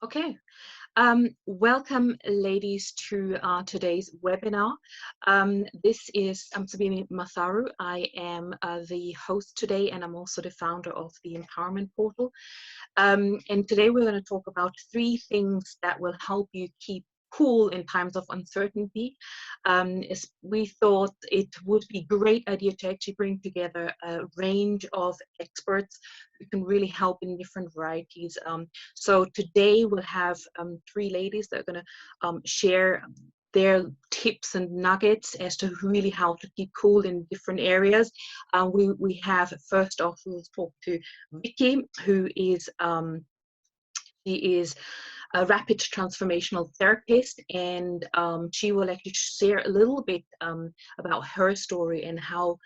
Okay, welcome ladies to today's webinar. This is Sabine Matharu. I am the host today, and I'm also the founder of the Empowerment Portal. And today we're going to talk about 3 things that will help you keep cool in times of uncertainty. We thought it would be a great idea to actually bring together a range of experts who can really help in different varieties. So today we'll have 3 ladies that are going to share their tips and nuggets as to really how to keep cool in different areas. We have, first off, we'll talk to Vicky, who is she is a rapid transformational therapist, and she will actually share a little bit about her story and how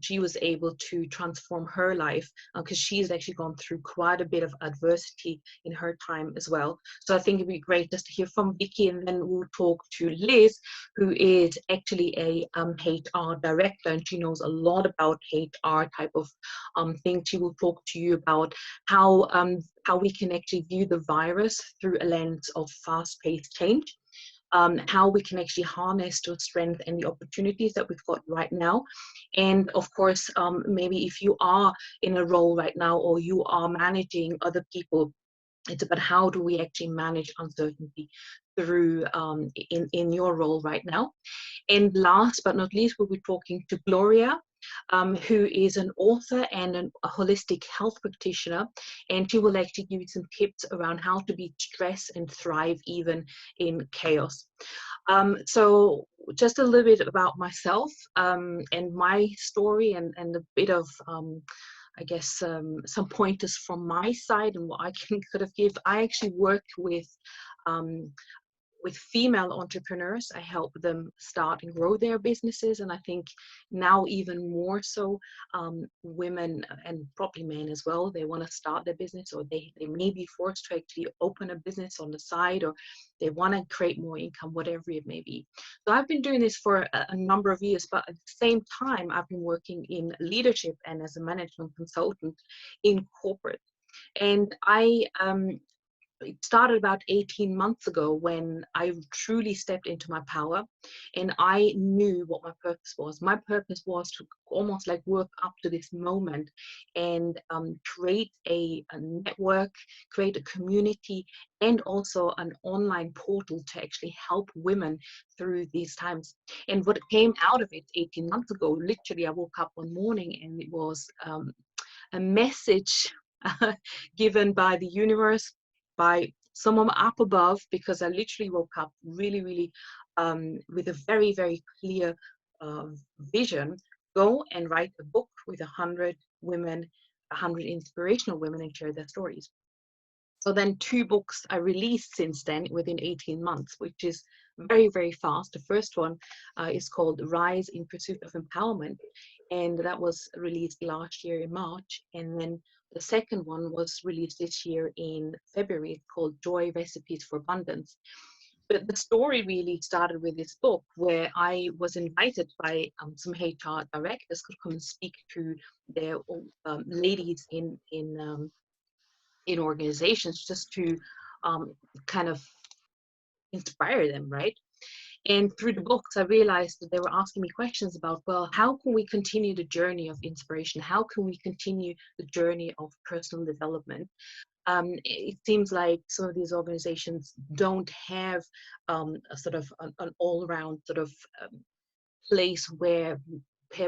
she was able to transform her life, because she's actually gone through quite a bit of adversity in her time as well. So I think it'd be great just to hear from Vicky, and then we'll talk to Liz, who is actually a HR director, and she knows a lot about HR type of things. She will talk to you about how we can actually view the virus through a lens of fast-paced change, how we can actually harness the strength and the opportunities that we've got right now. And of course, maybe if you are in a role right now or you are managing other people, it's about how do we actually manage uncertainty through in your role right now. And last but not least, we'll be talking to Gloria, who is an author and a holistic health practitioner, and she will actually give you some tips around how to beat stress and thrive even in chaos. So just a little bit about myself and my story, and a bit of I guess some pointers from my side and what I can kind of give. I actually work um, with female entrepreneurs. I help them start and grow their businesses, and I think now even more so, women and probably men as well, they want to start their business, or they may be forced to actually open a business on the side, or they want to create more income, whatever it may be. So I've been doing this for a number of years, but at the same time I've been working in leadership and as a management consultant in corporate. And it started about 18 months ago when I truly stepped into my power, and I knew what my purpose was. My purpose was to almost like work up to this moment and create a network, create a community, and also an online portal to actually help women through these times. And what came out of it 18 months ago, literally, I woke up one morning and it was a message given by the universe, by someone up above, because I literally woke up really with a very clear uh, vision. Go and write a book with 100 women, 100 inspirational women, and share their stories. So then 2 books I released since then within 18 months, which is very fast. The first one is called Rise in Pursuit of Empowerment, and that was released last year in March. And then the second one was released this year in February. It's called Joy Recipes for Abundance. But the story really started with this book, where I was invited by some HR directors to come and speak to their ladies in organizations, just to kind of inspire them, right? And through the books, I realized that they were asking me questions about, well, how can we continue the journey of inspiration? How can we continue the journey of personal development? It seems like some of these organizations don't have a sort of an all-round sort of place where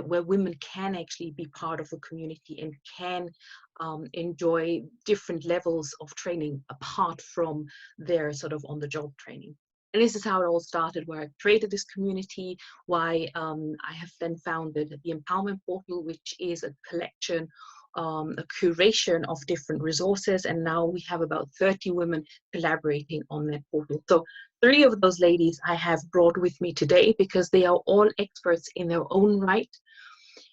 women can actually be part of a community and can enjoy different levels of training apart from their sort of on-the-job training. And this is how it all started, where I created this community, why I have then founded the Empowerment Portal, which is a collection, a curation of different resources. And now we have about 30 women collaborating on that portal. So 3 of those ladies I have brought with me today, because they are all experts in their own right,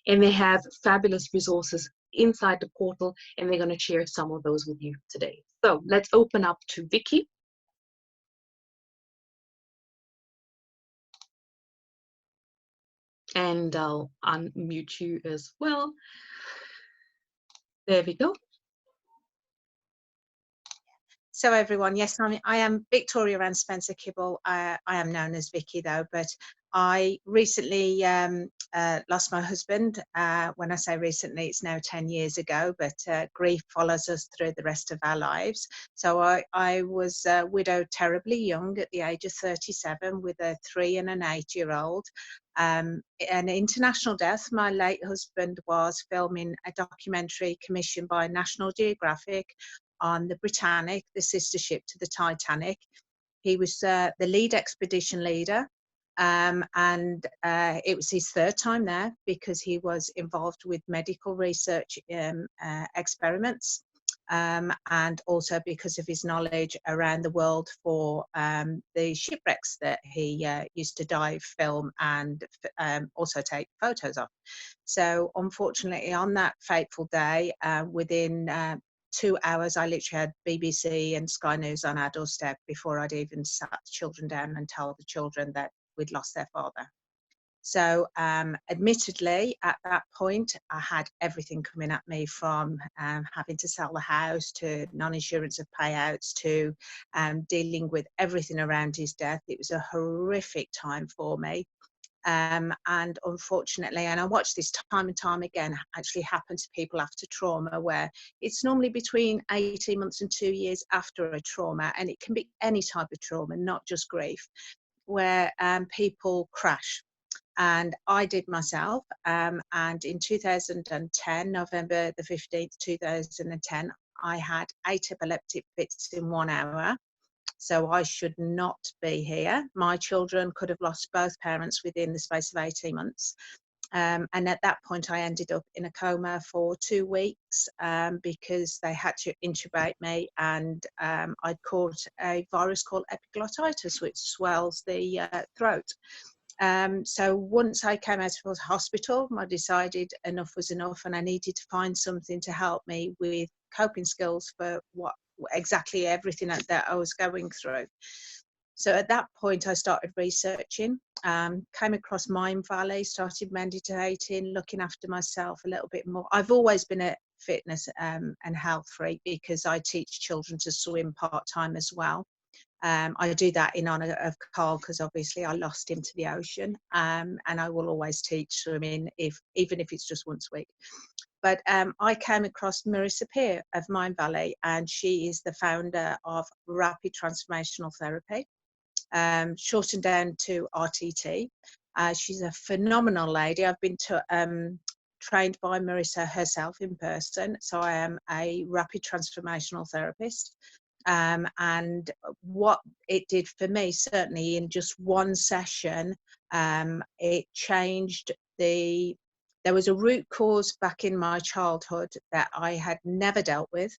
and they have fabulous resources inside the portal, and they're going to share some of those with you today. So let's open up to Vicky. And I'll unmute you as well. There we go. So everyone, yes, I am Victoria Ann Spencer Kibble. I am known as Vicky though, but I recently lost my husband. When I say recently, it's now 10 years ago, but grief follows us through the rest of our lives. So I was widowed terribly young at the age of 37 with a 3 and an 8-year-old. An international death. My late husband was filming a documentary commissioned by National Geographic on the Britannic, the sister ship to the Titanic. He was the lead expedition leader, and it was his third time there because he was involved with medical research experiments, and also because of his knowledge around the world for the shipwrecks that he used to dive, film, and also take photos of. So unfortunately, on that fateful day, within 2 hours, I literally had BBC and Sky News on our doorstep before I'd even sat the children down and told the children that we'd lost their father. So admittedly, at that point, I had everything coming at me, from having to sell the house to non-insurance of payouts to dealing with everything around his death. It was a horrific time for me. And unfortunately, and I watch this time and time again, actually happen to people after trauma, where it's normally between 18 months and 2 years after a trauma, and it can be any type of trauma, not just grief, where people crash. And I did myself. And in 2010, November the 15th, 2010, I had 8 epileptic fits in 1 hour. So I should not be here. My children could have lost both parents within the space of 18 months. And at that point, I ended up in a coma for 2 weeks because they had to intubate me, and I'd caught a virus called epiglottitis, which swells the throat. So once I came out of hospital, I decided enough was enough, and I needed to find something to help me with coping skills for exactly everything that I was going through. So at that point, I started researching, came across Mindvalley, started meditating, looking after myself a little bit more. I've always been a fitness and health freak because I teach children to swim part-time as well. I do that in honour of Carl because obviously I lost him to the ocean, and I will always teach swimming even if it's just once a week. But I came across Marissa Peer of Mindvalley, and she is the founder of Rapid Transformational Therapy, shortened down to RTT. She's a phenomenal lady. I've been trained by Marissa herself in person, so I am a rapid transformational therapist. And what it did for me, certainly in just one session, it changed there was a root cause back in my childhood that I had never dealt with.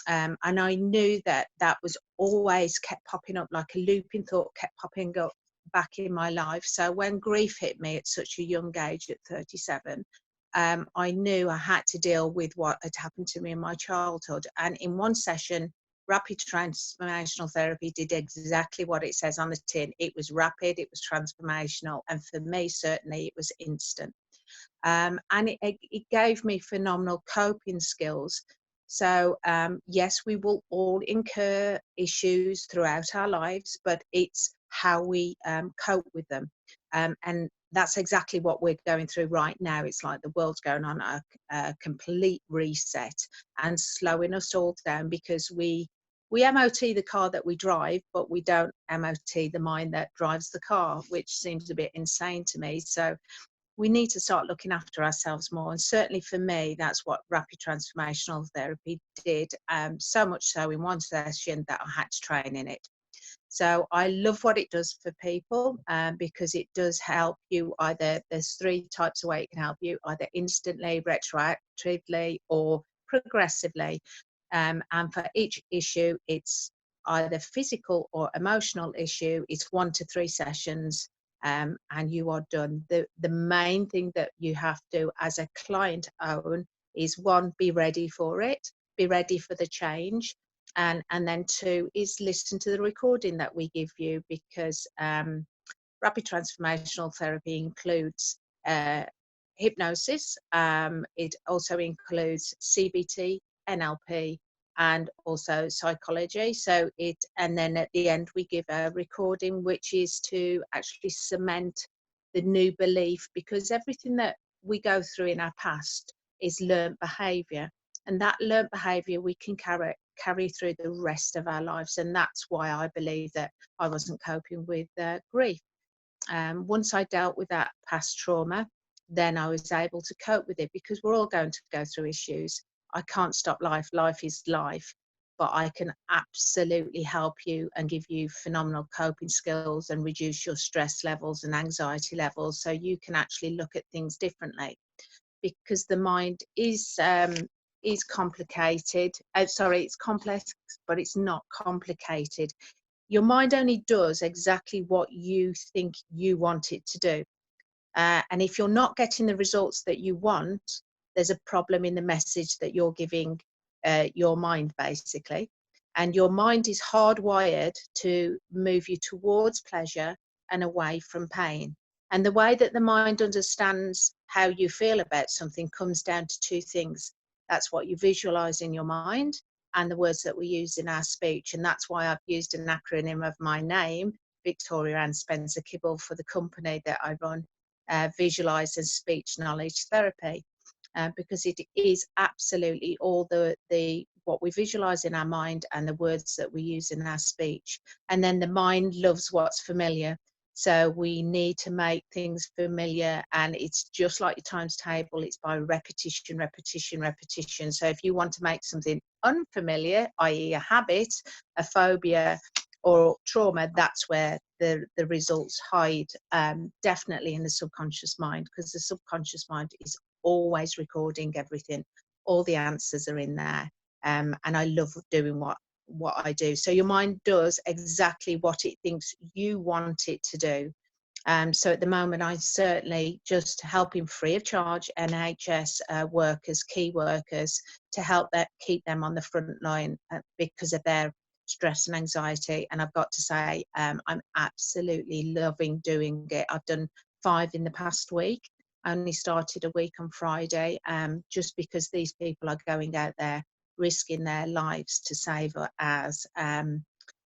And I knew that was always kept popping up, like a looping thought kept popping up back in my life. So when grief hit me at such a young age, at 37, I knew I had to deal with what had happened to me in my childhood. And in one session, rapid transformational therapy did exactly what it says on the tin. It was rapid, it was transformational, and for me, certainly, it was instant. And it gave me phenomenal coping skills. So yes, we will all incur issues throughout our lives, but it's how we cope with them. And that's exactly what we're going through right now. It's like the world's going on a complete reset and slowing us all down because we MOT the car that we drive, but we don't MOT the mind that drives the car, which seems a bit insane to me. So we need to start looking after ourselves more. And certainly for me, that's what rapid transformational therapy did. So much so in one session that I had to train in it. So I love what it does for people because it does help you either, there's 3 types of way it can help you, either instantly, retroactively, or progressively. And for each issue, it's either physical or emotional issue. It's 1 to 3 sessions. And you are done. The main thing that you have to, as a client, own is 1, be ready for it, be ready for the change, and then 2 is listen to the recording that we give you, because rapid transformational therapy includes hypnosis. It also includes CBT, NLP, and also psychology. So and then at the end we give a recording, which is to actually cement the new belief, because everything that we go through in our past is learnt behaviour, and that learnt behaviour we can carry through the rest of our lives. And that's why I believe that I wasn't coping with grief. Once I dealt with that past trauma, then I was able to cope with it, because we're all going to go through issues. I can't stop life. Life is life. But I can absolutely help you and give you phenomenal coping skills and reduce your stress levels and anxiety levels, so you can actually look at things differently. Because the mind is complicated. Sorry, it's complex, but it's not complicated. Your mind only does exactly what you think you want it to do. And if you're not getting the results that you want, there's a problem in the message that you're giving your mind, basically. And your mind is hardwired to move you towards pleasure and away from pain. And the way that the mind understands how you feel about something comes down to two things. That's what you visualize in your mind and the words that we use in our speech. And that's why I've used an acronym of my name, Victoria Ann Spencer Kibble, for the company that I run, Visualize and Speech Knowledge Therapy. Because it is absolutely all the what we visualize in our mind and the words that we use in our speech. And then the mind loves what's familiar. So we need to make things familiar, and it's just like your times table. It's by repetition, repetition, repetition. So if you want to make something unfamiliar, i.e. a habit, a phobia, or trauma, that's where the results hide, definitely in the subconscious mind, because the subconscious mind is always recording everything. All the answers are in there. And I love doing what I do. So your mind does exactly what it thinks you want it to do. So at the moment, I'm certainly just helping free of charge NHS workers, key workers, to help keep them on the front line because of their stress and anxiety. And I've got to say, I'm absolutely loving doing it. I've done 5 in the past week. I only started a week on Friday, just because these people are going out there risking their lives to save ours. And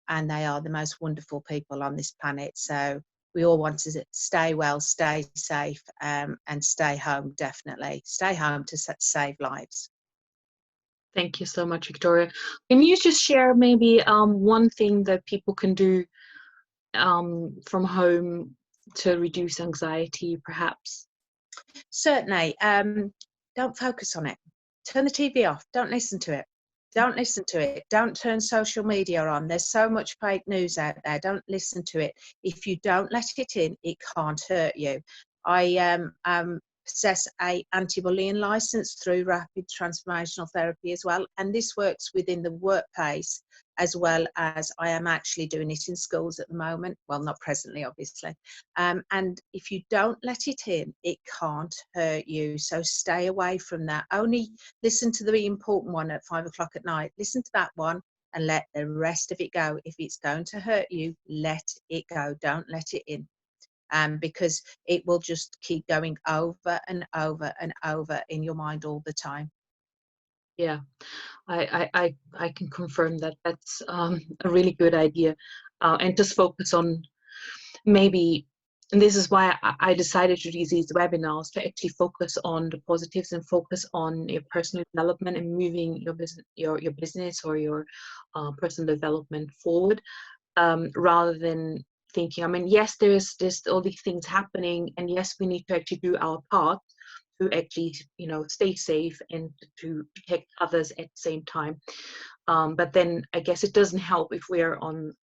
they are the most wonderful people on this planet. So we all want to stay well, stay safe, and stay home, definitely. Stay home to save lives. Thank you so much, Victoria. Can you just share maybe one thing that people can do from home to reduce anxiety, perhaps? Certainly. Don't focus on it. Turn the TV off. Don't listen to it. Don't listen to it. Don't turn social media on. There's so much fake news out there. Don't listen to it. If you don't let it in, it can't hurt you. I possess a anti-bullying license through Rapid Transformational Therapy as well, and this works within the workplace as well as I am actually doing it in schools at the moment. Well, not presently, obviously. And if you don't let it in, it can't hurt you. So stay away from that. Only listen to the important one at 5 o'clock at night. Listen to that one and let the rest of it go. If it's going to hurt you, let it go. Don't let it in. Because it will just keep going over and over and over in your mind all the time. Yeah, I can confirm that that's a really good idea, and just focus on maybe, and this is why I decided to do these webinars, to actually focus on the positives and focus on your personal development and moving your business or your personal development forward, rather than thinking, I mean, yes, there's all these things happening, and yes, we need to actually do our part to actually, stay safe and to protect others at the same time. But then I guess it doesn't help if we're on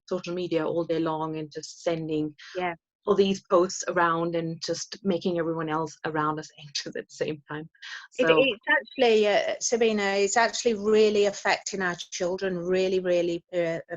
social media all day long and just sending Yeah. all these posts around and just making everyone else around us anxious at the same time. So It's actually, Sabina, it's actually really affecting our children really, really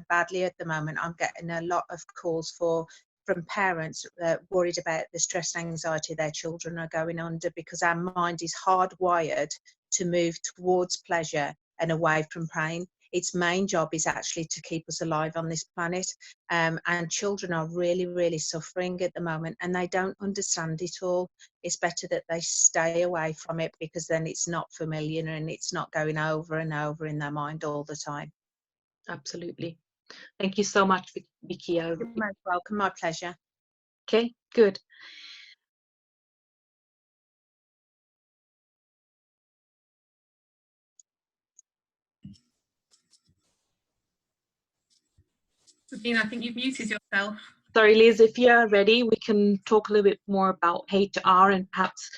badly at the moment. I'm getting a lot of calls from parents worried about the stress and anxiety their children are going under, because our mind is hardwired to move towards pleasure and away from pain. its main job is actually to keep us alive on this planet. And children are really, really suffering at the moment, and they don't understand it all. It's better that they stay away from it, because then it's not familiar and it's not going over and over in their mind all the time. Absolutely. Thank you so much, Vicky. You're most welcome. My pleasure. Okay, good. Sabine, I think you've muted yourself. Sorry, Liz, if you're ready, we can talk a little bit more about HR and perhaps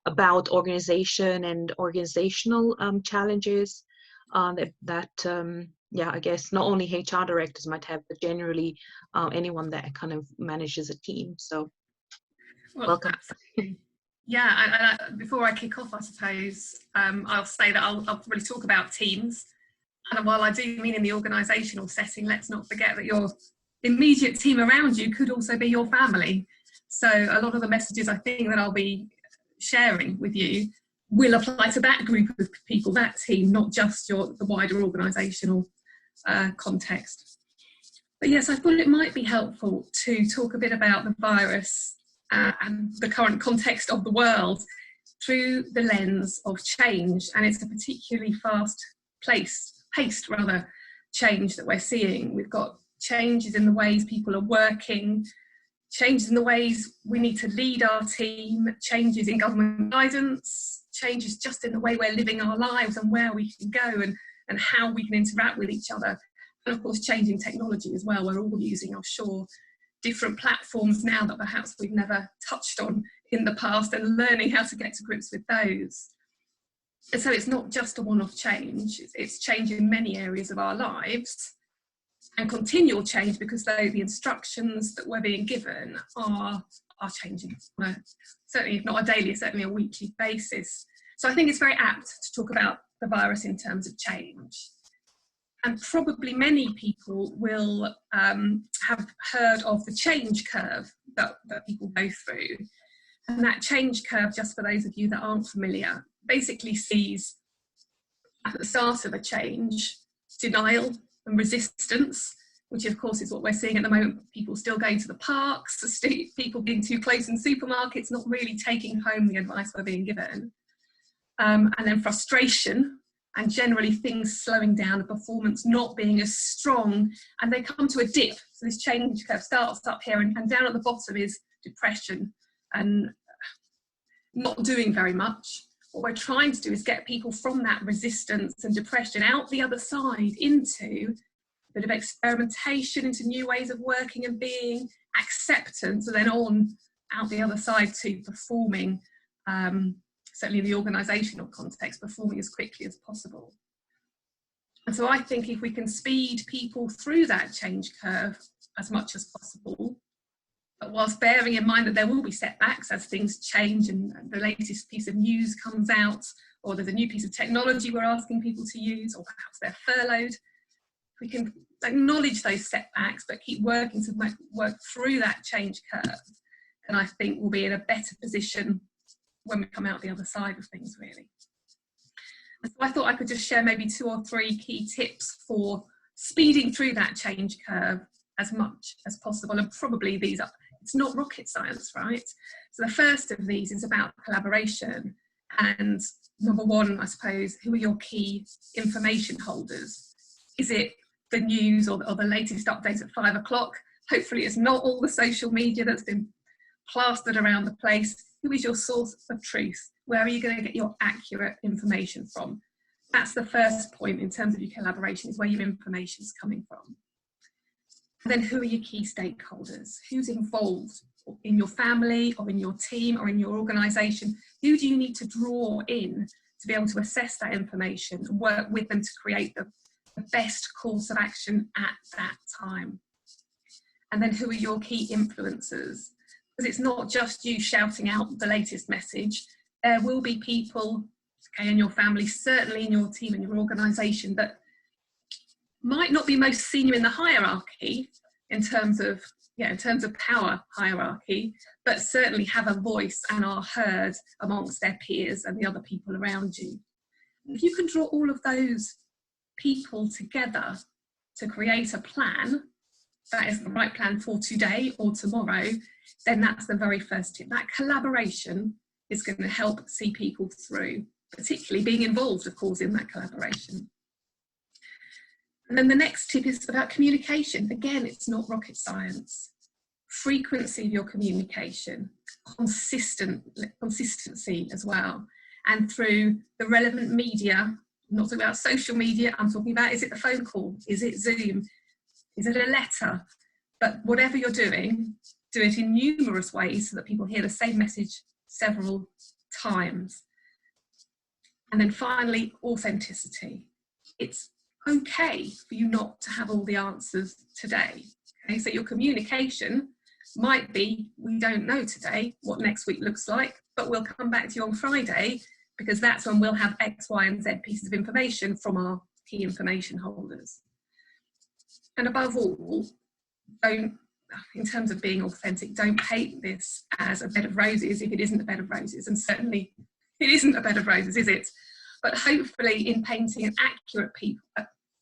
about organization and organizational challenges yeah, I guess not only HR directors might have, but generally anyone that kind of manages a team. So welcome. Absolutely. Yeah, and before I kick off, I suppose I'll say that I'll really talk about teams. And while I do mean in the organisational setting, let's not forget that your immediate team around you could also be your family. So a lot of the messages I think that I'll be sharing with you will apply to that group of people, that team, not just the wider organisational context. But yes, I thought it might be helpful to talk a bit about the virus and the current context of the world through the lens of change. And it's a particularly fast-paced change that we're seeing. We've got changes in the ways people are working, changes in the ways we need to lead our team, changes in government guidance, changes just in the way we're living our lives and where we can go and how we can interact with each other. And of course, changing technology as well. We're all using, I'm sure, different platforms now that perhaps we've never touched on in the past, and learning how to get to grips with those. And so it's not just a one-off change, it's change in many areas of our lives, and continual change, because the instructions that we're being given are changing on certainly, if not a daily, certainly a weekly basis. So I think it's very apt to talk about the virus in terms of change. And probably many people will have heard of the change curve that people go through. And that change curve, just for those of you that aren't familiar, basically sees at the start of a change, denial and resistance, which of course is what we're seeing at the moment. People still going to the parks, people being too close in supermarkets, not really taking home the advice we're being given. And then frustration, and generally things slowing down, the performance not being as strong, and they come to a dip. So this change curve starts up here, and down at the bottom is depression and not doing very much. What we're trying to do is get people from that resistance and depression out the other side into a bit of experimentation, into new ways of working and being, acceptance, and then on out the other side to performing, certainly in the organisational context, performing as quickly as possible. And so I think if we can speed people through that change curve as much as possible, but whilst bearing in mind that there will be setbacks as things change and the latest piece of news comes out, or there's a new piece of technology we're asking people to use, or perhaps they're furloughed, we can acknowledge those setbacks but keep working to work through that change curve, and I think we'll be in a better position when we come out the other side of things, really. And so I thought I could just share maybe 2 or 3 key tips for speeding through that change curve as much as possible, and probably these are, it's not rocket science, right? So the first of these is about collaboration, and number 1, I suppose, who are your key information holders? Is it the news or the latest updates at 5 o'clock? Hopefully it's not all the social media that's been plastered around the place. Who is your source of truth? Where are you going to get your accurate information from? That's the first point in terms of your collaboration, is where your information is coming from. And then who are your key stakeholders? Who's involved in your family or in your team or in your organisation? Who do you need to draw in to be able to assess that information and work with them to create the best course of action at that time? And then who are your key influencers? Because it's not just you shouting out the latest message. There will be people, okay, in your family, certainly in your team and your organisation, that might not be most senior in the hierarchy in terms of power hierarchy, but certainly have a voice and are heard amongst their peers and the other people around you. If you can draw all of those people together to create a plan that is the right plan for today or tomorrow, then that's the very first tip. That collaboration is going to help see people through, particularly being involved, of course, in that collaboration. And then the next tip is about communication. Again, it's not rocket science. Frequency of your communication, consistency as well. And through the relevant media, I'm not talking about social media, I'm talking about, is it the phone call? Is it Zoom? Is it a letter? But whatever you're doing, do it in numerous ways so that people hear the same message several times. And then finally, authenticity. It's okay for you not to have all the answers today. Okay, so your communication might be, we don't know today what next week looks like, but we'll come back to you on Friday, because that's when we'll have X, Y, and Z pieces of information from our key information holders. And above all, don't, in terms of being authentic, don't paint this as a bed of roses if it isn't a bed of roses. And certainly it isn't a bed of roses, is it? But hopefully in painting an accurate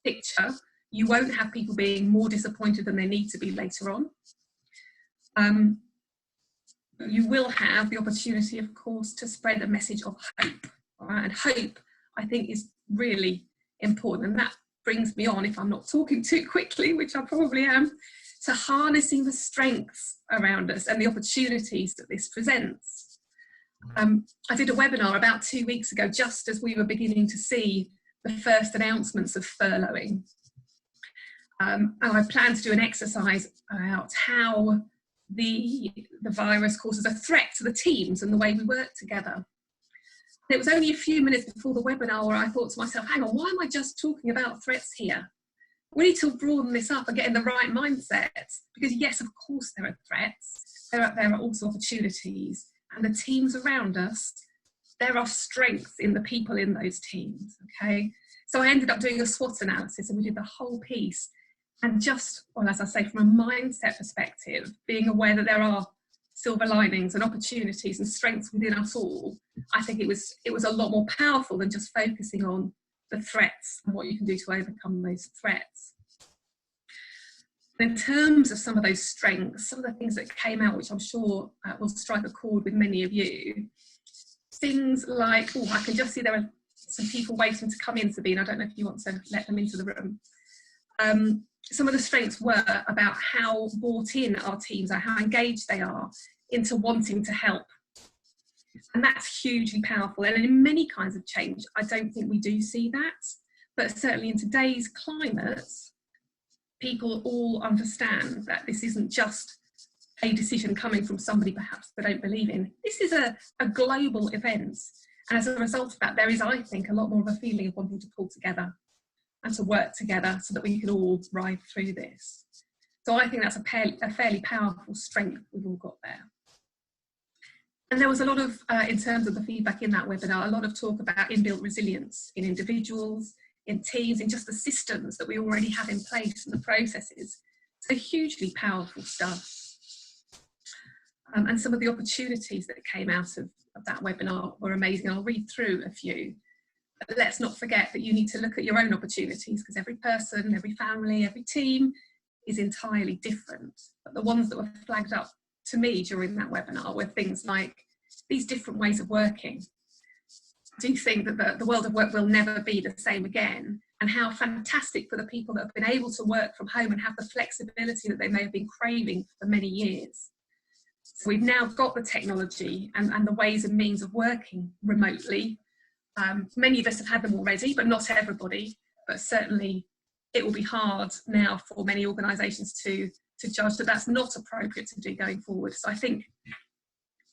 picture, you won't have people being more disappointed than they need to be later on. You will have the opportunity, of course, to spread a message of hope. All right? And hope, I think, is really important. And that brings me on, if I'm not talking too quickly, which I probably am, to harnessing the strengths around us and the opportunities that this presents. I did a webinar about 2 weeks ago, just as we were beginning to see the first announcements of furloughing. And I plan to do an exercise about how the virus causes a threat to the teams and the way we work together. It was only a few minutes before the webinar where I thought to myself, hang on, why am I just talking about threats here? We need to broaden this up and get in the right mindset, because yes, of course there are threats, there are also opportunities, and the teams around us, there are strengths in the people in those teams, okay? So I ended up doing a SWOT analysis, and we did the whole piece. And just, well, as I say, from a mindset perspective, being aware that there are silver linings and opportunities and strengths within us all, I think it was a lot more powerful than just focusing on the threats and what you can do to overcome those threats. In terms of some of those strengths, some of the things that came out, which I'm sure will strike a chord with many of you, things like, oh, I can just see there are some people waiting to come in, Sabine. I don't know if you want to let them into the room. Some of the strengths were about how bought in our teams are, how engaged they are into wanting to help. And that's hugely powerful. And in many kinds of change, I don't think we do see that. But certainly in today's climate, people all understand that this isn't just a decision coming from somebody perhaps they don't believe in. This is a global event. And as a result of that, there is, I think, a lot more of a feeling of wanting to pull together and to work together so that we can all ride through this. So I think that's a fairly powerful strength we've all got there. And there was a lot of, in terms of the feedback in that webinar, a lot of talk about inbuilt resilience in individuals, in teams, in just the systems that we already have in place and the processes. So hugely powerful stuff. And some of the opportunities that came out of that webinar were amazing. I'll read through a few. But let's not forget that you need to look at your own opportunities, because every person, every family, every team is entirely different. But the ones that were flagged up to me during that webinar were things like these different ways of working. I do think that the world of work will never be the same again, and how fantastic for the people that have been able to work from home and have the flexibility that they may have been craving for many years. So we've now got the technology and the ways and means of working remotely. Many of us have had them already, but not everybody. But certainly it will be hard now for many organisations to judge that that's not appropriate to do going forward. So I think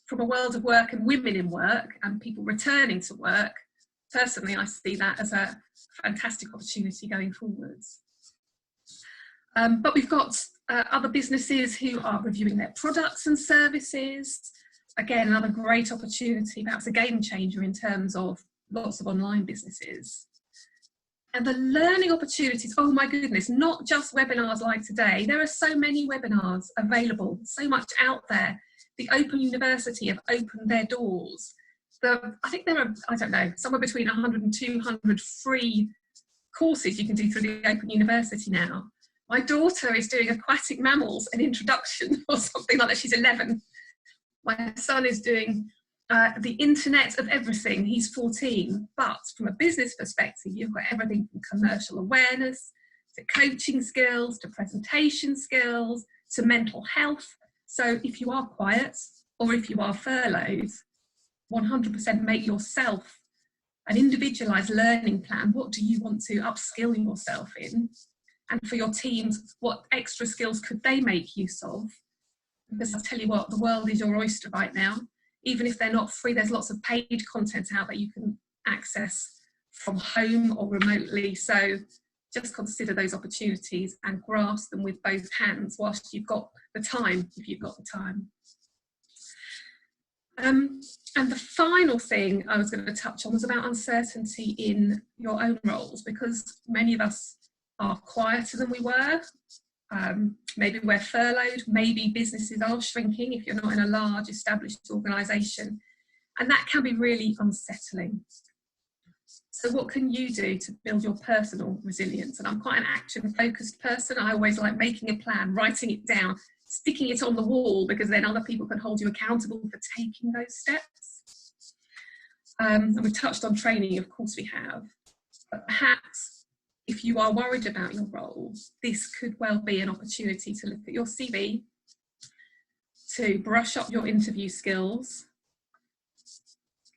from a world of work and women in work and people returning to work, personally I see that as a fantastic opportunity going forwards. But we've got other businesses who are reviewing their products and services. Again, another great opportunity, perhaps a game changer in terms of lots of online businesses. And the learning opportunities, oh my goodness, not just webinars like today. There are so many webinars available, so much out there. The Open University have opened their doors. I think there are, I don't know, somewhere between 100 and 200 free courses you can do through the Open University now. My daughter is doing aquatic mammals, an introduction or something like that. She's 11. My son is doing the internet of everything. He's 14. But from a business perspective, you've got everything from commercial awareness to coaching skills, to presentation skills, to mental health. So if you are quiet or if you are furloughed, 100% make yourself an individualized learning plan. What do you want to upskill yourself in? And for your teams, what extra skills could they make use of? Because I'll tell you what, the world is your oyster right now. Even if they're not free, there's lots of paid content out that you can access from home or remotely. So just consider those opportunities and grasp them with both hands whilst you've got the time, if you've got the time. And the final thing I was going to touch on was about uncertainty in your own roles, because many of us are quieter than we were. Maybe we're furloughed, maybe businesses are shrinking if you're not in a large established organisation, and that can be really unsettling. So what can you do to build your personal resilience? And I'm quite an action-focused person. I always like making a plan, writing it down, sticking it on the wall, because then other people can hold you accountable for taking those steps. And we've touched on training, of course we have, but perhaps if you are worried about your role, this could well be an opportunity to look at your CV, to brush up your interview skills,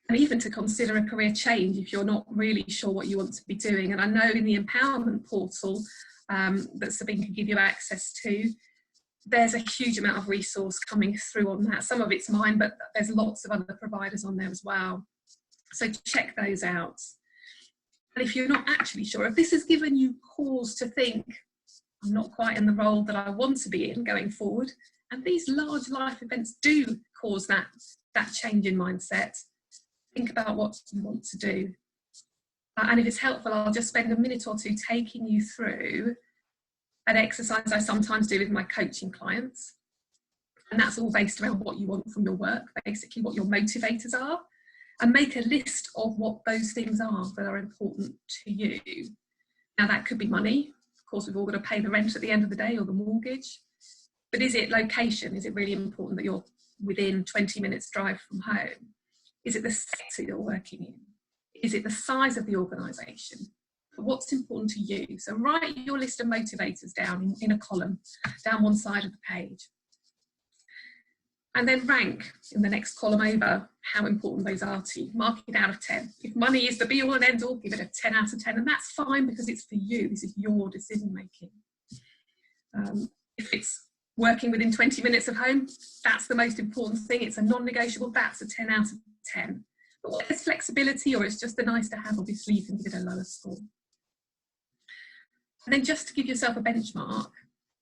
and even to consider a career change if you're not really sure what you want to be doing. And I know in the empowerment portal that Sabine can give you access to, there's a huge amount of resource coming through on that. Some of it's mine, but there's lots of other providers on there as well. So check those out. And if you're not actually sure, if this has given you cause to think, I'm not quite in the role that I want to be in going forward, and these large life events do cause that change in mindset, think about what you want to do. And if it's helpful, I'll just spend a minute or two taking you through an exercise I sometimes do with my coaching clients. And that's all based around what you want from your work, basically what your motivators are, and make a list of what those things are that are important to you. Now that could be money. Of course, we've all got to pay the rent at the end of the day or the mortgage. But is it location? Is it really important that you're within 20 minutes drive from home? Is it the sector you're working in? Is it the size of the organisation? What's important to you? So write your list of motivators down in a column, down one side of the page. And then rank in the next column over how important those are to you. Mark it out of 10. If money is the be all and end all, give it a 10 out of 10. And that's fine because it's for you. This is your decision making. If it's working within 20 minutes of home, that's the most important thing. It's a non-negotiable. That's a 10 out of 10. But whether it's flexibility or it's just a nice to have, obviously you can give it a lower score. And then just to give yourself a benchmark,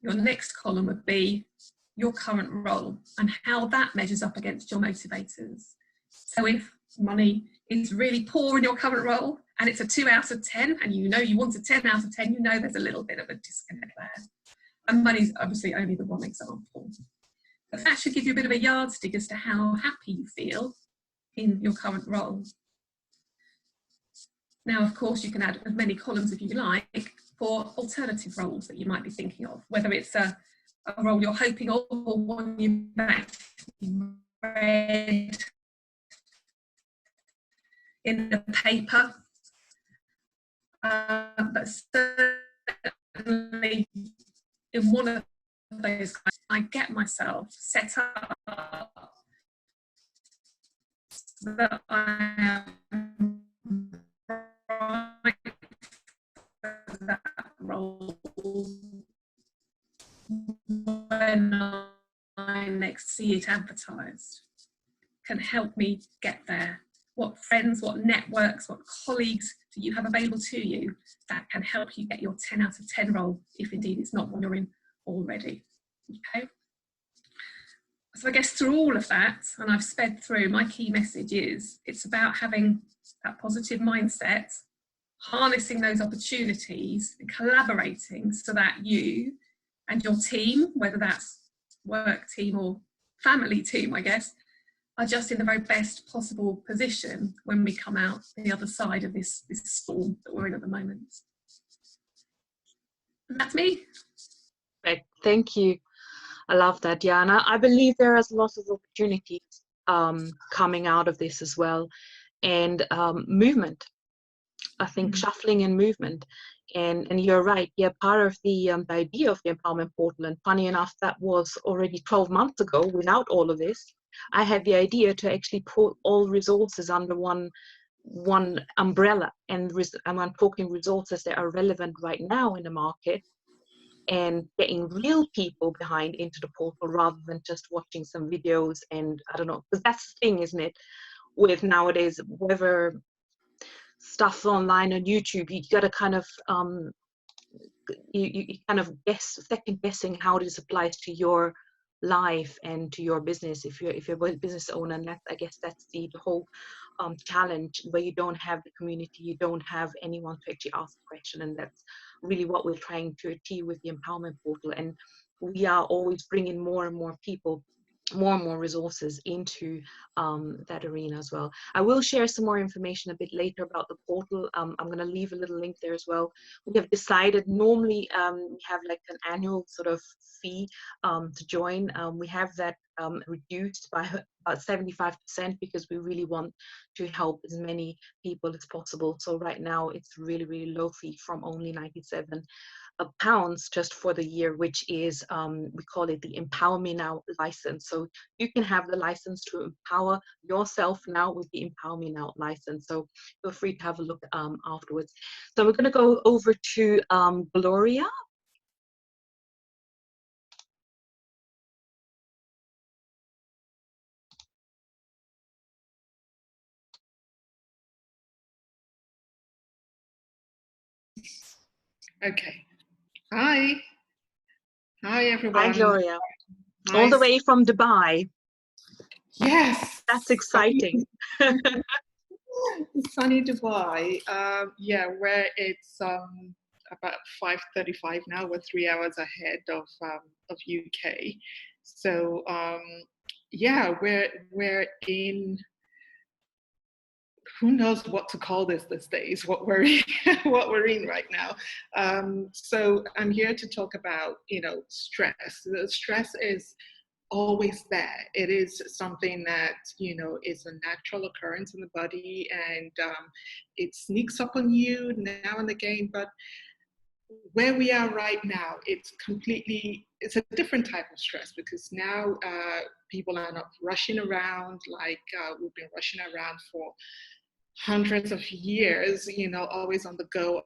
your next column would be your current role and how that measures up against your motivators. So if money is really poor in your current role and it's a 2 out of 10 and you know you want a 10 out of 10, you know there's a little bit of a disconnect there. And money's obviously only the one example. But that should give you a bit of a yardstick as to how happy you feel in your current role. Now, of course, you can add as many columns if you like for alternative roles that you might be thinking of, whether it's a role you're hoping of or one you've actually read in the paper. But certainly in one of those, I get myself set up so that I am right for that role when I next see it advertised. Can help me get there. What friends, what networks, what colleagues do you have available to you that can help you get your 10 out of 10 role, if indeed it's not one you're in already? Okay. So I guess through all of that, and I've sped through, my key message is it's about having that positive mindset, harnessing those opportunities and collaborating so that you and your team, whether that's work team or family team, I guess, are just in the very best possible position when we come out the other side of this storm that we're in at the moment. That's me. Right. Thank you. I love that, Jana. I believe there is lots of opportunities coming out of this as well, and movement. I think shuffling and movement. And you're right. Yeah, part of the idea of the Empowerment Portal, and funny enough, that was already 12 months ago. Without all of this, I had the idea to actually put all resources under one umbrella, and I'm talking resources that are relevant right now in the market, and getting real people behind into the portal rather than just watching some videos. And I don't know, because that's the thing, isn't it, with nowadays, whether stuff online on YouTube, you got to kind of you kind of second guessing how this applies to your life and to your business if you're a business owner. And I guess that's the whole challenge, where you don't have the community, you don't have anyone to actually ask a question. And that's really what we're trying to achieve with the Empowerment Portal. And we are always bringing more and more people, more and more resources into that arena as well. I will share some more information a bit later about the portal. I'm going to leave a little link there as well. We have decided, normally we have like an annual sort of fee to join. We have that reduced by about 75% because we really want to help as many people as possible. So right now it's really, really low fee, from only 97 pounds just for the year, which is we call it the Empower Me Now license. So you can have the license to empower yourself now with the Empower Me Now license. So feel free to have a look afterwards. So we're going to go over to Gloria. Okay. Hi. Hi, everyone. Hi, Gloria. Nice. All the way from Dubai. Yes. That's exciting. Sunny Dubai. Yeah, where it's about 5:35 now. We're 3 hours ahead of UK. So yeah, we're in. Who knows what to call this these days? What we're in, what we're in right now. So I'm here to talk about stress. The stress is always there. It is something that is a natural occurrence in the body, and it sneaks up on you now and again. But where we are right now, it's a different type of stress, because now people are not rushing around like we've been rushing around for hundreds of years, always on the go,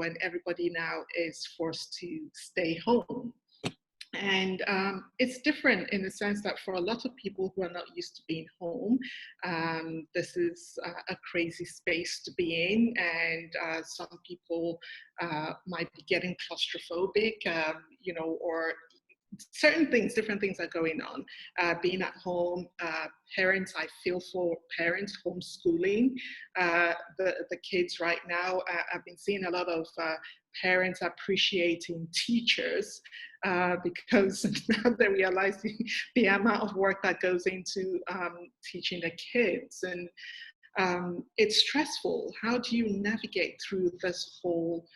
and everybody now is forced to stay home. And it's different in the sense that for a lot of people who are not used to being home, this is a crazy space to be in, and some people might be getting claustrophobic, or different things are going on. Being at home, parents, I feel for parents homeschooling the kids right now. I've been seeing a lot of parents appreciating teachers because now they're realizing the amount of work that goes into teaching the kids, and it's stressful. How do you navigate through this whole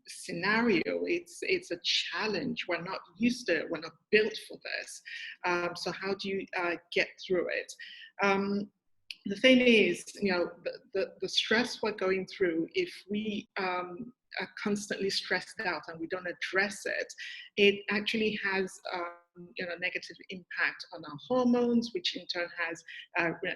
scenario? It's a challenge. We're not used to it. We're not built for this. So how do you get through it? The thing is, the stress we're going through, if we are constantly stressed out and we don't address it, it actually has negative impact on our hormones, which in turn has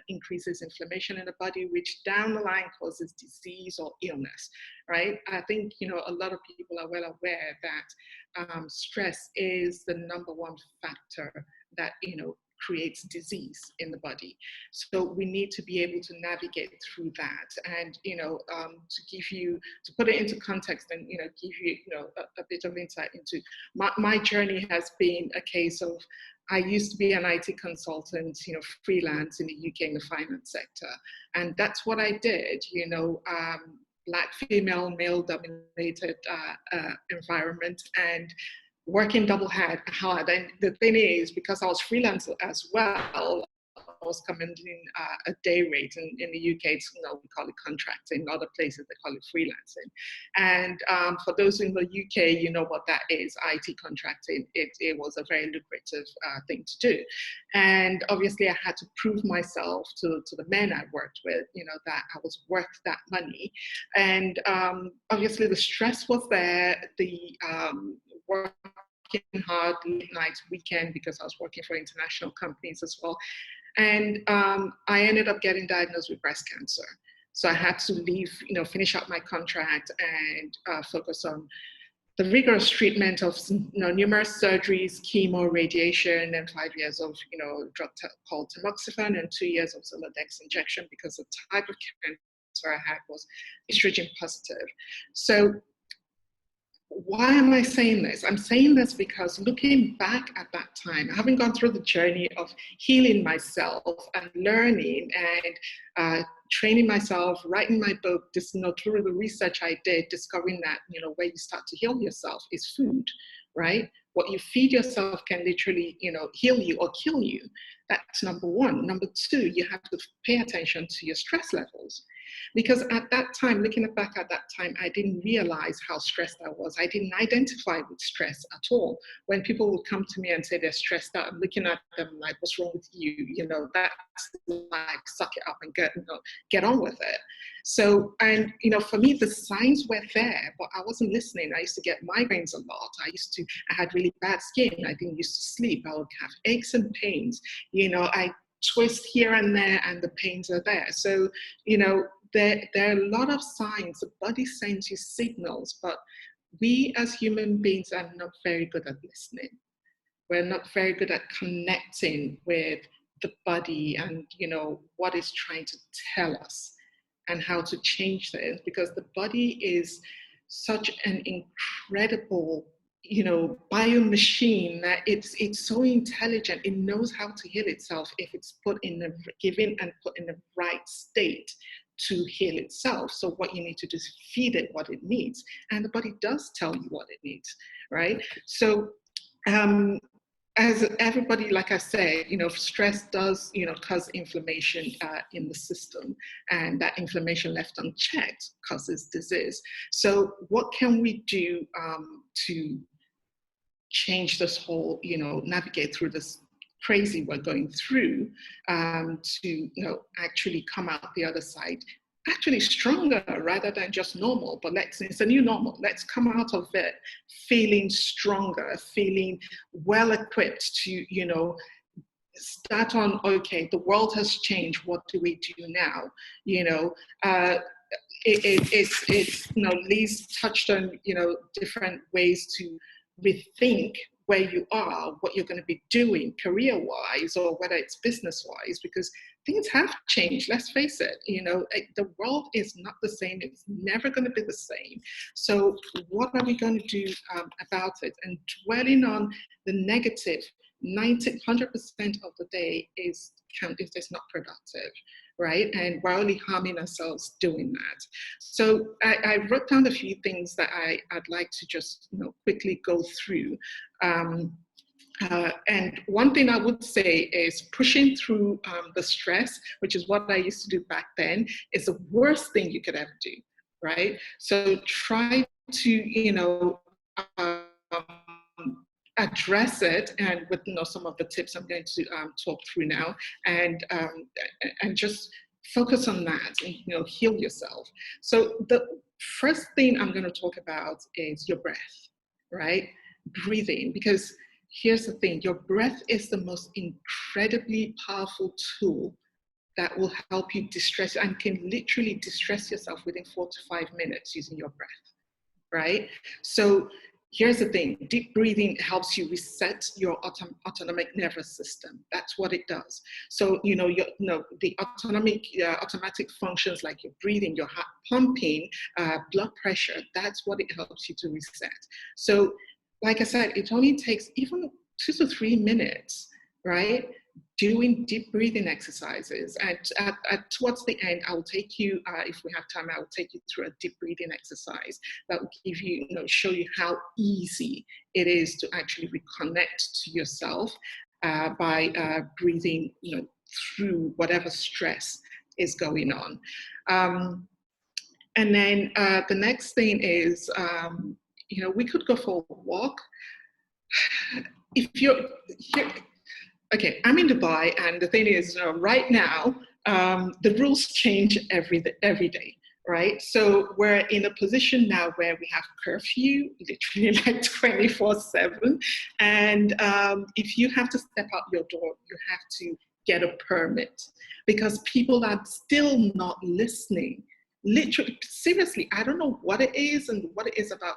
increases inflammation in the body, which down the line causes disease or illness, right? I think a lot of people are well aware that stress is the number one factor that creates disease in the body. So we need to be able to navigate through that, and to put it into context, and give you a bit of insight into my journey. Has been a case of, I used to be an IT consultant, freelance in the UK in the finance sector, and that's what I did. Black, female, male dominated environment, and working double hard. And the thing is, because I was freelance as well, was commanding a day rate. In the UK, it's, we call it contracting. In other places, they call it freelancing. And for those in the UK, you know what that is, IT contracting. It was a very lucrative thing to do. And obviously, I had to prove myself to the men I worked with, that I was worth that money. And obviously, the stress was there, the working hard, late nights, weekend, because I was working for international companies as well. And I ended up getting diagnosed with breast cancer. So I had to leave, finish up my contract and focus on the rigorous treatment of numerous surgeries, chemo, radiation, and 5 years of drug called tamoxifen, and 2 years of Zoladex injection, because the type of cancer I had was estrogen positive. So why am I saying this? I'm saying this because looking back at that time, having gone through the journey of healing myself and learning and training myself, writing my book, through the research I did, discovering that, where you start to heal yourself is food, right? What you feed yourself can literally, heal you or kill you. That's number one. Number two, you have to pay attention to your stress levels. Because at that time, looking back at that time, I didn't realize how stressed I was. I didn't identify with stress at all. When people would come to me and say they're stressed out, I'm looking at them like, what's wrong with you? That's like, suck it up and get on with it. So, and, for me, the signs were there, but I wasn't listening. I used to get migraines a lot. I had really bad skin. I didn't used to sleep. I would have aches and pains. I twist here and there and the pains are there. So, there are a lot of signs. The body sends you signals, but we as human beings are not very good at listening. We're not very good at connecting with the body and, what it's trying to tell us and how to change things, because the body is such an incredible biomachine that it's so intelligent. It knows how to heal itself if it's given and put in the right state to heal itself. So what you need to do is feed it what it needs, and the body does tell you what it needs, right? So as everybody, like I said, stress does, cause inflammation in the system, and that inflammation left unchecked causes disease. So what can we do to change this whole, navigate through this crazy we're going through, to, actually come out the other side actually stronger rather than just normal? But it's a new normal. Let's come out of it feeling stronger, feeling well equipped to, start on, okay, the world has changed. What do we do now? Liz touched on, different ways to rethink where you are, what you're going to be doing career-wise, or whether it's business-wise, because things have changed. Let's face it, the world is not the same. It's never going to be the same. So what are we going to do about it? And dwelling on the negative 100% of the day is not productive, right? And we're only harming ourselves doing that. So I wrote down a few things that I'd like to just quickly go through. And one thing I would say is pushing through the stress, which is what I used to do back then, is the worst thing you could ever do, right? So try to, address it, and with some of the tips I'm going to talk through now, and just focus on that and heal yourself. So the first thing I'm going to talk about is your breath, right? Breathing, because here's the thing, your breath is the most incredibly powerful tool that will help you distress, and can literally distress yourself within 4 to 5 minutes using your breath, right? So here's the thing, deep breathing helps you reset your autonomic nervous system. That's what it does. So, the automatic functions like your breathing, your heart pumping, blood pressure, that's what it helps you to reset. So, like I said, it only takes even 2 to 3 minutes, right? Doing deep breathing exercises. And towards the end, I will take you, if we have time, I will take you through a deep breathing exercise that will give you, show you how easy it is to actually reconnect to yourself by breathing, through whatever stress is going on. And then the next thing is, you know, we could go for a walk. If you're here, okay, I'm in Dubai, and the thing is, right now, the rules change every day, right? So we're in a position now where we have curfew, literally like 24/7. And if you have to step out your door, you have to get a permit, because people are still not listening. Literally, seriously, I don't know what it is and what it is about.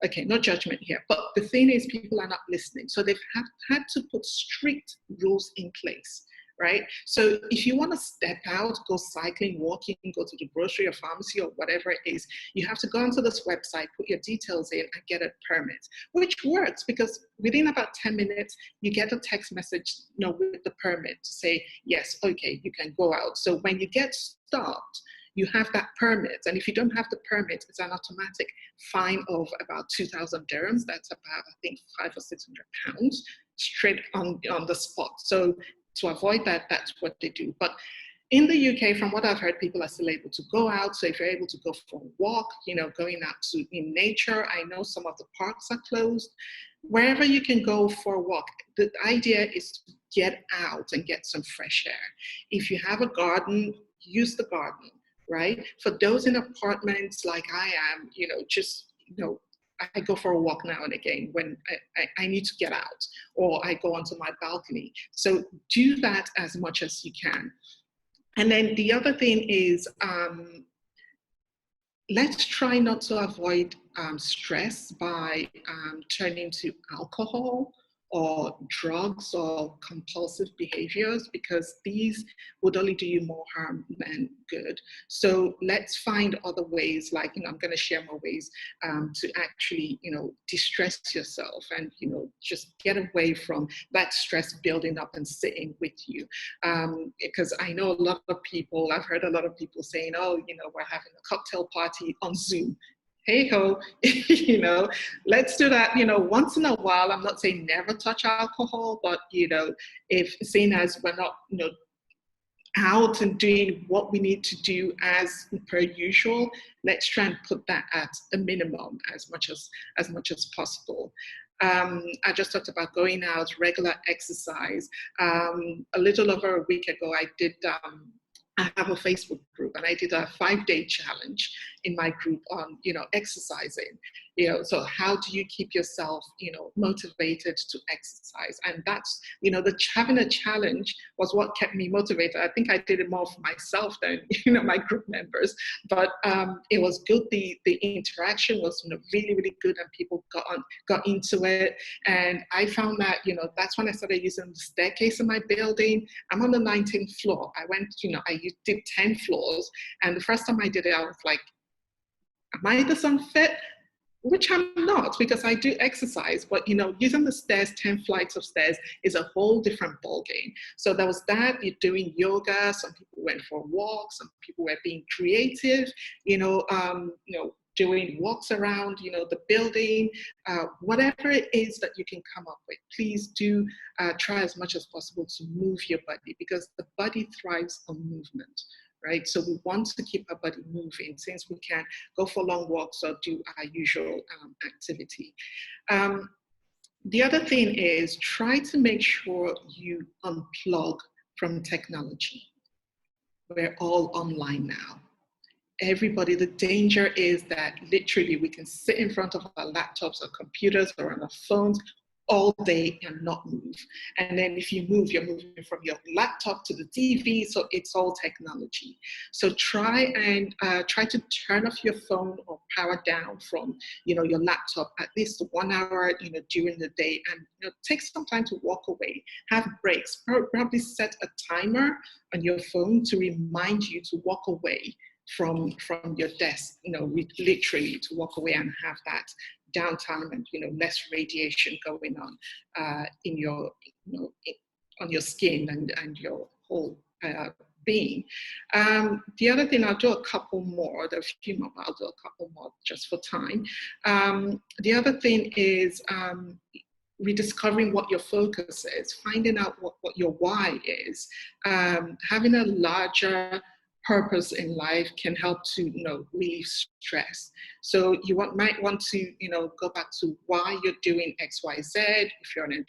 Okay, no judgment here, but the thing is, people are not listening. So they've had to put strict rules in place, right? So if you want to step out, go cycling, walking, go to the grocery or pharmacy or whatever it is, you have to go onto this website, put your details in, and get a permit, which works, because within about 10 minutes, you get a text message, you know, with the permit to say, yes, okay, you can go out. So when you get stopped, you have that permit. And if you don't have the permit, it's an automatic fine of about 2,000 dirhams. That's about, I think, 500 or 600 pounds straight on the spot. So to avoid that, that's what they do. But in the UK, from what I've heard, people are still able to go out. So if you're able to go for a walk, you know, going out in nature, I know some of the parks are closed. Wherever you can go for a walk, the idea is to get out and get some fresh air. If you have a garden, use the garden. Right? For those in apartments like I am, you know, just, you know, I go for a walk now and again when I need to get out, or I go onto my balcony. So do that as much as you can. And then the other thing is, let's try not to avoid stress by turning to alcohol or drugs or compulsive behaviors, because these would only do you more harm than good. So let's find other ways, like, you know, I'm going to share more ways to actually, you know, distress yourself and, you know, just get away from that stress building up and sitting with you. Because I know a lot of people, I've heard a lot of people saying, oh, you know, we're having a cocktail party on Zoom. Hey ho, you know, let's do that, you know, once in a while. I'm not saying never touch alcohol, but, you know, if seen as we're not, you know, out and doing what we need to do as per usual, let's try and put that at a minimum as much as possible. I just talked about going out, regular exercise. A little over a week ago, I have a Facebook group, and I did a 5-day challenge in my group on, you know, exercising. You know, so how do you keep yourself, you know, motivated to exercise? And that's, you know, having a challenge was what kept me motivated. I think I did it more for myself than, you know, my group members, but it was good. The interaction was, you know, really, really good, and people got into it. And I found that, you know, that's when I started using the staircase in my building. I'm on the 19th floor. I went, you know, I did 10 floors, and the first time I did it, I was like, am I this unfit? Which I'm not, because I do exercise, but, you know, using the stairs, 10 flights of stairs, is a whole different ballgame. So there was that. You're doing yoga. Some people went for walks. Some people were being creative, you know, doing walks around, you know, the building, whatever it is that you can come up with. Please do try as much as possible to move your body, because the body thrives on movement. Right? So we want to keep our body moving, since we can go for long walks or do our usual activity. The other thing is, try to make sure you unplug from technology. We're all online now. Everybody, the danger is that literally we can sit in front of our laptops or computers or on our phones all day and not move. And then if you move, you're moving from your laptop to the TV, so it's all technology. So try to turn off your phone or power down from, you know, your laptop at least 1 hour, you know, during the day, and, you know, take some time to walk away, have breaks, probably set a timer on your phone to remind you to walk away from your desk, you know, literally to walk away and have that downtime and, you know, less radiation going on in your, you know, on your skin and your whole being. The other thing, I'll do a couple more, there are a few more, but I'll do a couple more just for time. The other thing is, rediscovering what your focus is, finding out what your why is, having a larger purpose in life can help to, relieve stress. So you might want to, go back to why you're doing X, Y, Z. If you're an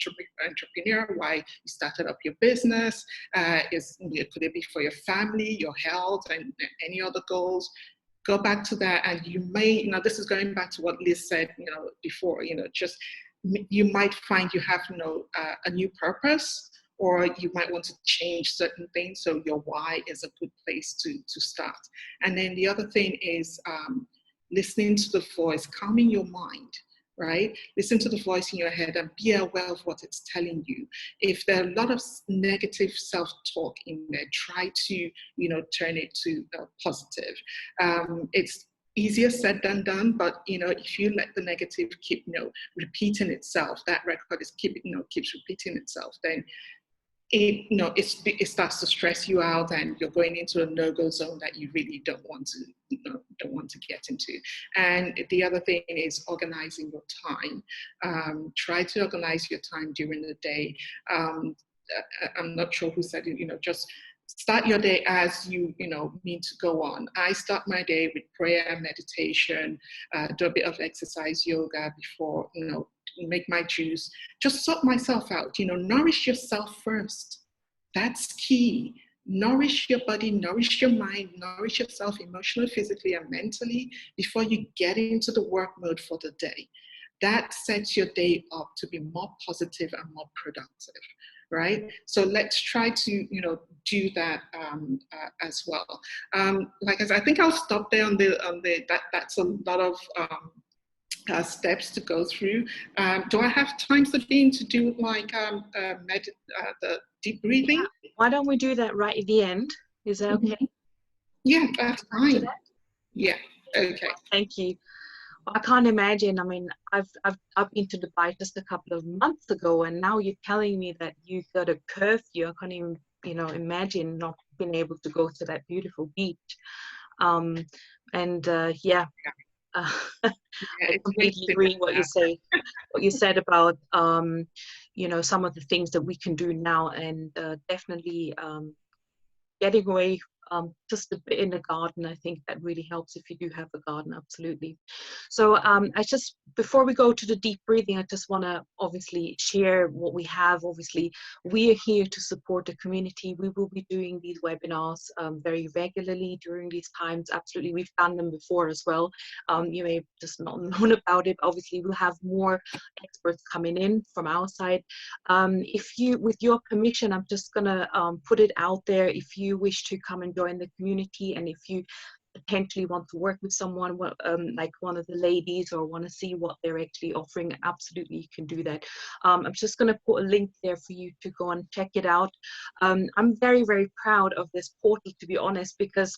entrepreneur, why you started up your business, could it be for your family, your health, and any other goals? Go back to that, and you may, this is going back to what Liz said, before, just you might find you have, a new purpose, or you might want to change certain things. So your why is a good place to start. And then the other thing is listening to the voice, calming your mind, right? Listen to the voice in your head and be aware of what it's telling you. If there are a lot of negative self-talk in there, try to, turn it to positive. It's easier said than done, but if you let the negative keep repeating itself, that record is keeps repeating itself, then it starts to stress you out, and you're going into a no-go zone that you really don't want to get into. And the other thing is organizing your time. Try to organize your time during the day. I'm not sure who said it, just start your day as you mean to go on. I start my day with prayer, meditation, do a bit of exercise, yoga before, make my juice, just sort myself out, nourish yourself first. That's key. Nourish your body, nourish your mind, nourish yourself emotionally, physically, and mentally before you get into the work mode for the day. That sets your day up to be more positive and more productive, right? So let's try to, do that as well. Like I said, I think I'll stop there on that's a lot of steps to go through. Do I have time, Sabine, to do like the deep breathing? Yeah. Why don't we do that right at the end? Is that okay? Yeah, that's fine. Yeah, okay. Thank you. I can't imagine. I mean, I've been to Dubai just a couple of months ago, and now you're telling me that you got a curfew. I can't even, imagine not being able to go to that beautiful beach. Yeah. I completely agree what you say. What you said about some of the things that we can do now, and definitely getting away just a bit in the garden. I think that really helps if you do have a garden, absolutely. So before we go to the deep breathing, I just want to obviously share what we have. Obviously, we are here to support the community. We will be doing these webinars very regularly during these times. Absolutely, we've done them before as well. You may have just not known about it. Obviously, we'll have more experts coming in from our side. With your permission, I'm just gonna put it out there. If you wish to come and join the community, and if you potentially want to work with someone like one of the ladies, or want to see what they're actually offering, absolutely you can do that. I'm just going to put a link there for you to go and check it out. I'm very, very proud of this portal, to be honest, because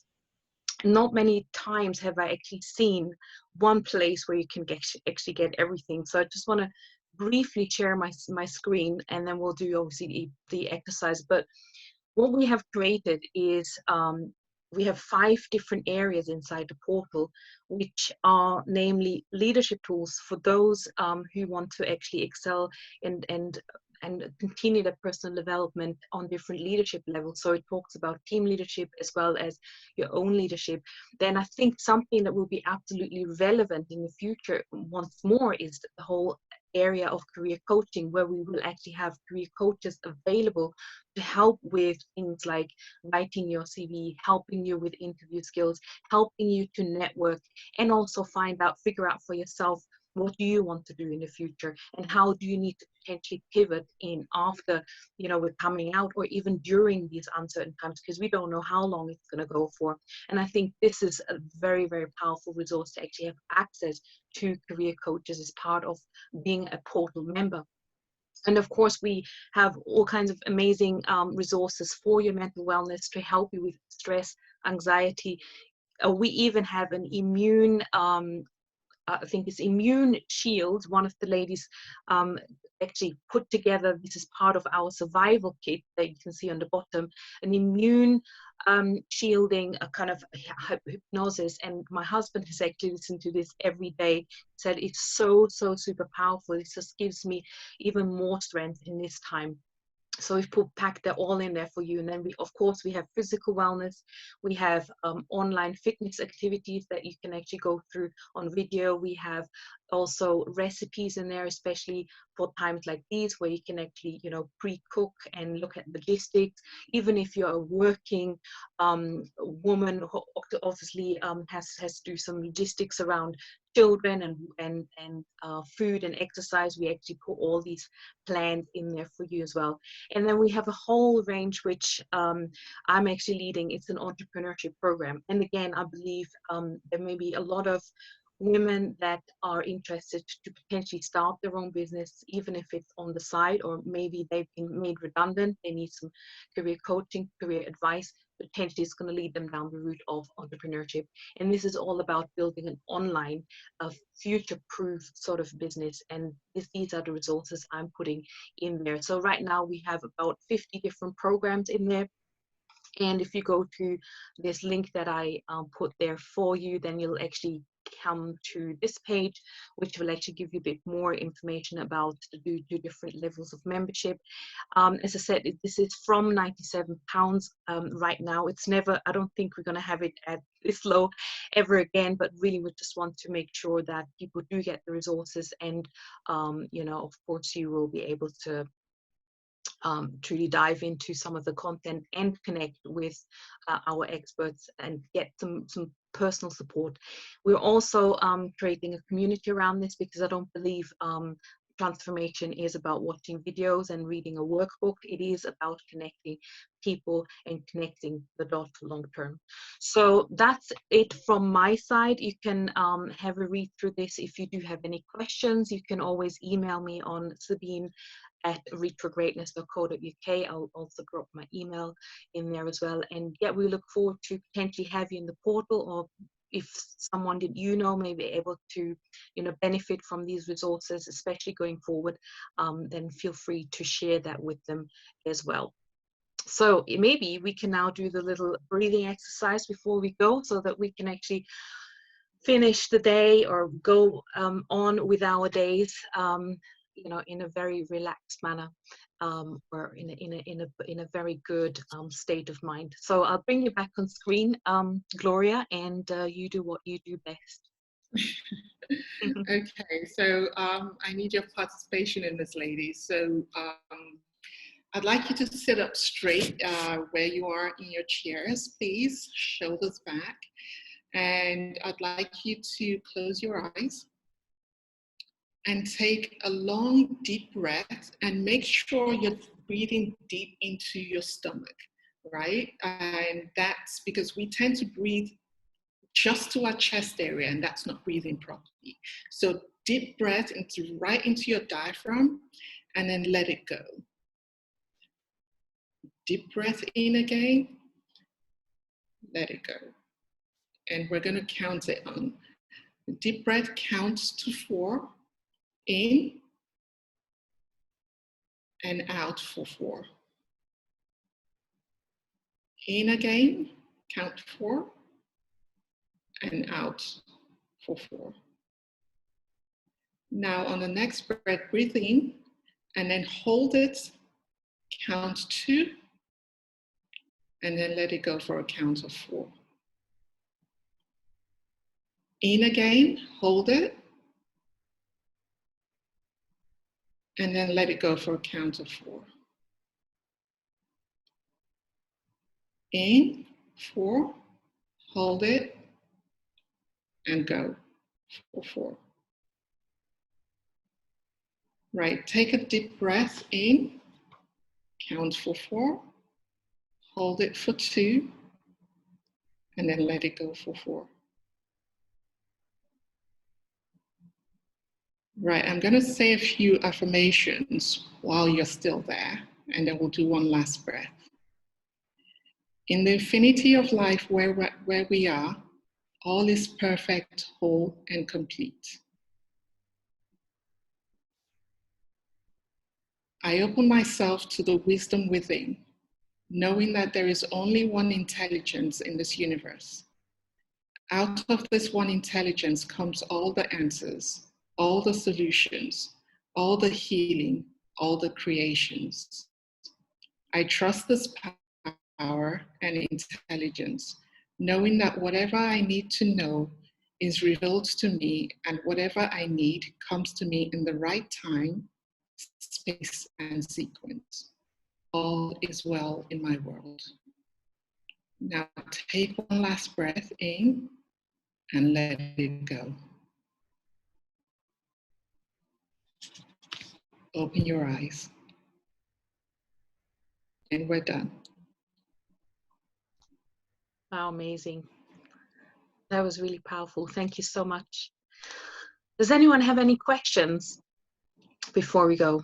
not many times have I actually seen one place where you can actually get everything. So I just want to briefly share my screen, and then we'll do obviously the exercise. But what we have created is we have 5 different areas inside the portal, which are namely leadership tools for those who want to actually excel and continue their personal development on different leadership levels. So it talks about team leadership as well as your own leadership. Then I think something that will be absolutely relevant in the future once more is the whole area of career coaching, where we will actually have career coaches available to help with things like writing your CV, helping you with interview skills, helping you to network, and also figure out for yourself, what do you want to do in the future, and how do you need to potentially pivot in after, we're coming out, or even during these uncertain times, because we don't know how long it's going to go for. And I think this is a very, very powerful resource to actually have access to career coaches as part of being a portal member. And of course, we have all kinds of amazing resources for your mental wellness to help you with stress, anxiety. We even have an immune I think it's Immune Shield. One of the ladies actually put together, this is part of our survival kit that you can see on the bottom, an immune shielding, a kind of hypnosis. And my husband has actually listened to this every day, said it's so super powerful. It just gives me even more strength in this time. So we've packed that all in there for you. And then we, of course, we have physical wellness. We have online fitness activities that you can actually go through on video. We have also recipes in there, especially for times like these, where you can actually, you know, pre-cook and look at logistics. Even if you're a working woman who obviously has to do some logistics around children and food and exercise, we actually put all these plans in there for you as well. And then we have a whole range which I'm actually leading. It's an entrepreneurship program. And again, I believe there may be a lot of women that are interested to potentially start their own business, even if it's on the side, or maybe they've been made redundant, they need some career coaching, career advice. Potentially it's going to lead them down the route of entrepreneurship. And this is all about building an online, future-proof sort of business. And these are the resources I'm putting in there. So right now we have about 50 different programs in there. And if you go to this link that I put there for you, then you'll actually come to this page, which will actually give you a bit more information about the two different levels of membership. As I said, this is from £97 right now. It's never, I don't think we're going to have it at this low ever again, but really we just want to make sure that people do get the resources, and you know, of course you will be able to truly dive into some of the content and connect with our experts and get some personal support. We're also creating a community around this, because I don't believe transformation is about watching videos and reading a workbook. It is about connecting people and connecting the dots long term. So that's it from my side. You can have a read through this. If you do have any questions, you can always email me on sabine@reachforgreatness.co.uk. I'll also drop my email in there as well. And yeah, we look forward to potentially have you in the portal, or if someone that you know may be able to, you know, benefit from these resources, especially going forward, then feel free to share that with them as well. So maybe we can now do the little breathing exercise before we go, so that we can actually finish the day or go on with our days, you know, in a very relaxed manner, or in a very good state of mind. So I'll bring you back on screen, Gloria, and you do what you do best. Okay, so I need your participation in this, ladies. So I'd like you to sit up straight where you are in your chairs, please, shoulders back. And I'd like you to close your eyes and take a long, deep breath, and make sure you're breathing deep into your stomach, right? And that's because we tend to breathe just to our chest area, and that's not breathing properly. So deep breath right into your diaphragm, and then let it go. Deep breath in again, let it go. And we're going to count it on. The deep breath counts to 4, in and out for 4. In again, count 4, and out for 4. Now on the next breath, breathe in and then hold it, count 2, and then let it go for a count of 4. In again, hold it, and then let it go for a count of 4. In, 4, hold it, and go for 4. Right, take a deep breath in, count for 4, hold it for 2, and then let it go for 4. Right, I'm going to say a few affirmations while you're still there, and then we'll do one last breath. In the infinity of life where we are, All is perfect, whole, and complete. I open myself to the wisdom within, knowing that there is only one intelligence in this universe. Out of this one intelligence comes all the answers, all the solutions, all the healing, all the creations. I trust this power and intelligence, knowing that whatever I need to know is revealed to me, and whatever I need comes to me in the right time, space, and sequence. All is well in my world. Now take one last breath in and let it go. Open your eyes. And we're done. Wow, amazing. That was really powerful. Thank you so much. Does anyone have any questions before we go?